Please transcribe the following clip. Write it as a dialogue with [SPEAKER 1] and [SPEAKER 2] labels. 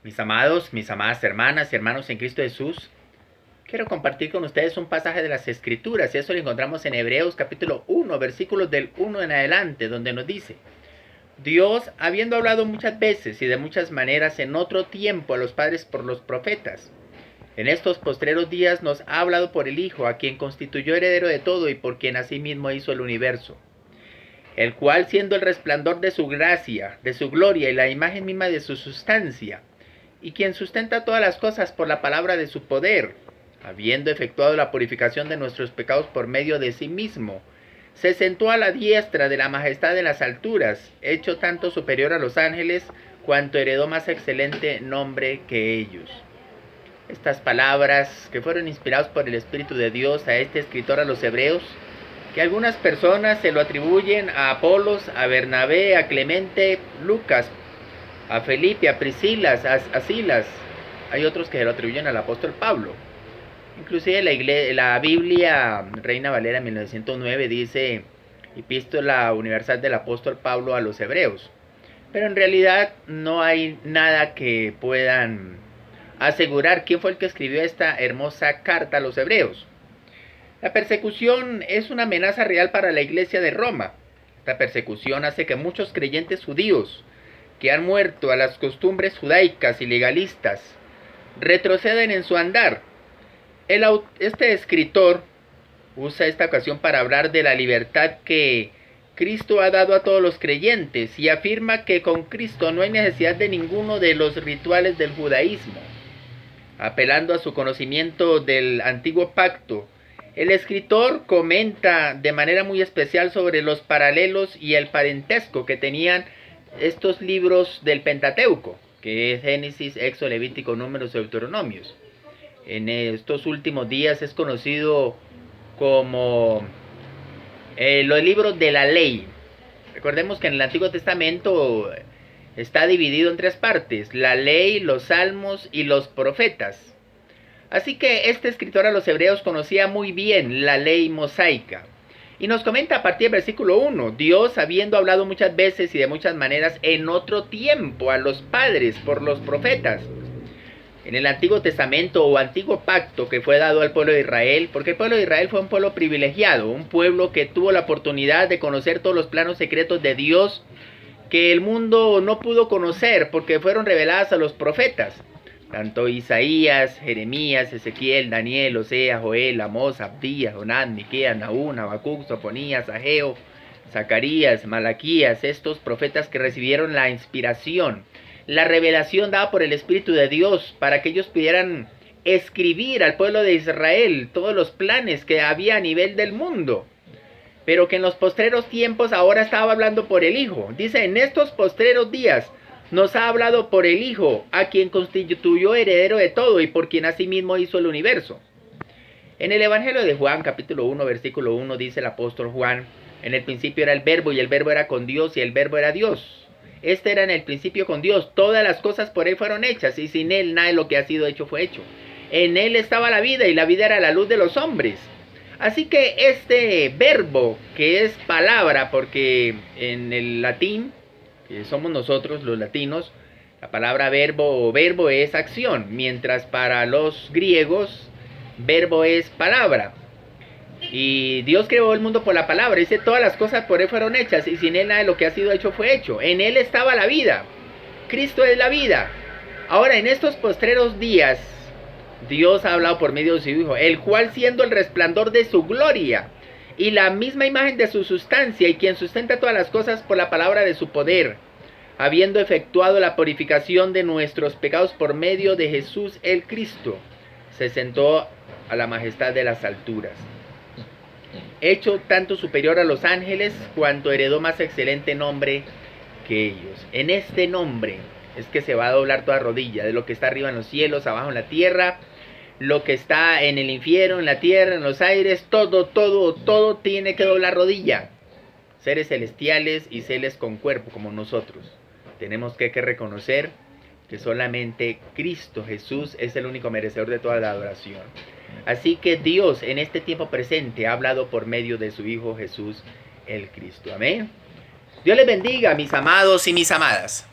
[SPEAKER 1] Mis amados, mis amadas hermanas y hermanos en Cristo Jesús, quiero compartir con ustedes un pasaje de las Escrituras, y eso lo encontramos en Hebreos capítulo 1, versículos del 1 en adelante, donde nos dice: Dios, habiendo hablado muchas veces y de muchas maneras en otro tiempo a los padres por los profetas, en estos postreros días nos ha hablado por el Hijo, a quien constituyó heredero de todo y por quien asimismo hizo el universo, el cual, siendo el resplandor de su gracia, de su gloria y la imagen misma de su sustancia, y quien sustenta todas las cosas por la palabra de su poder, habiendo efectuado la purificación de nuestros pecados por medio de sí mismo, se sentó a la diestra de la majestad de las alturas, hecho tanto superior a los ángeles, cuanto heredó más excelente nombre que ellos. Estas palabras, que fueron inspiradas por el Espíritu de Dios a este escritor a los hebreos, que algunas personas se lo atribuyen a Apolos, a Bernabé, a Clemente, Lucas, a Felipe, a Priscila, a Silas. Hay otros que se lo atribuyen al apóstol Pablo. Inclusive la Biblia Reina Valera 1909 dice Epístola Universal del apóstol Pablo a los hebreos. Pero en realidad no hay nada que puedan asegurar quién fue el que escribió esta hermosa carta a los hebreos. La persecución es una amenaza real para la iglesia de Roma. Esta persecución hace que muchos creyentes judíos que han muerto a las costumbres judaicas y legalistas retroceden en su andar. Este escritor usa esta ocasión para hablar de la libertad que Cristo ha dado a todos los creyentes y afirma que con Cristo no hay necesidad de ninguno de los rituales del judaísmo. Apelando a su conocimiento del antiguo pacto, el escritor comenta de manera muy especial sobre los paralelos y el parentesco que tenían estos libros del Pentateuco, que es Génesis, Éxodo, Levítico, Números y Deuteronomios. En estos últimos días es conocido como los libros de la ley. Recordemos que en el Antiguo Testamento está dividido en tres partes: la ley, los salmos y los profetas. Así que este escritor a los hebreos conocía muy bien la ley mosaica. Y nos comenta a partir del versículo 1, Dios, habiendo hablado muchas veces y de muchas maneras en otro tiempo a los padres por los profetas. En el Antiguo Testamento o Antiguo Pacto que fue dado al pueblo de Israel, porque el pueblo de Israel fue un pueblo privilegiado, un pueblo que tuvo la oportunidad de conocer todos los planos secretos de Dios que el mundo no pudo conocer porque fueron reveladas a los profetas. Tanto Isaías, Jeremías, Ezequiel, Daniel, Oseas, Joel, Amós, Abdías, Jonás, Miqueas, Nahum, Habacuc, Sofonías, Ageo, Zacarías, Malaquías, estos profetas que recibieron la inspiración, la revelación dada por el Espíritu de Dios para que ellos pudieran escribir al pueblo de Israel todos los planes que había a nivel del mundo. Pero que en los postreros tiempos ahora estaba hablando por el Hijo. Dice, en estos postreros días nos ha hablado por el Hijo, a quien constituyó heredero de todo y por quien asimismo hizo el universo. En el Evangelio de Juan, capítulo 1, versículo 1, dice el apóstol Juan: en el principio era el Verbo, y el Verbo era con Dios, y el Verbo era Dios. Este era en el principio con Dios. Todas las cosas por Él fueron hechas, y sin Él nada de lo que ha sido hecho fue hecho. En Él estaba la vida, y la vida era la luz de los hombres. Así que este verbo, que es palabra, porque en el latín, que somos nosotros los latinos, la palabra verbo o verbo es acción, mientras para los griegos verbo es palabra. Y Dios creó el mundo por la palabra. Dice, todas las cosas por Él fueron hechas, y sin Él nada de lo que ha sido hecho fue hecho. En Él estaba la vida. Cristo es la vida. Ahora, en estos postreros días, Dios ha hablado por medio de su Hijo, el cual, siendo el resplandor de su gloria y la misma imagen de su sustancia, y quien sustenta todas las cosas por la palabra de su poder, habiendo efectuado la purificación de nuestros pecados por medio de Jesús el Cristo, se sentó a la majestad de las alturas, hecho tanto superior a los ángeles, cuanto heredó más excelente nombre que ellos. En este nombre es que se va a doblar toda rodilla, de lo que está arriba en los cielos, abajo en la tierra, lo que está en el infierno, en la tierra, en los aires, todo tiene que doblar rodilla. Seres celestiales y seres con cuerpo como nosotros. Tenemos que reconocer que solamente Cristo Jesús es el único merecedor de toda la adoración. Así que Dios en este tiempo presente ha hablado por medio de su Hijo Jesús el Cristo. Amén. Dios les bendiga, mis amados y mis amadas.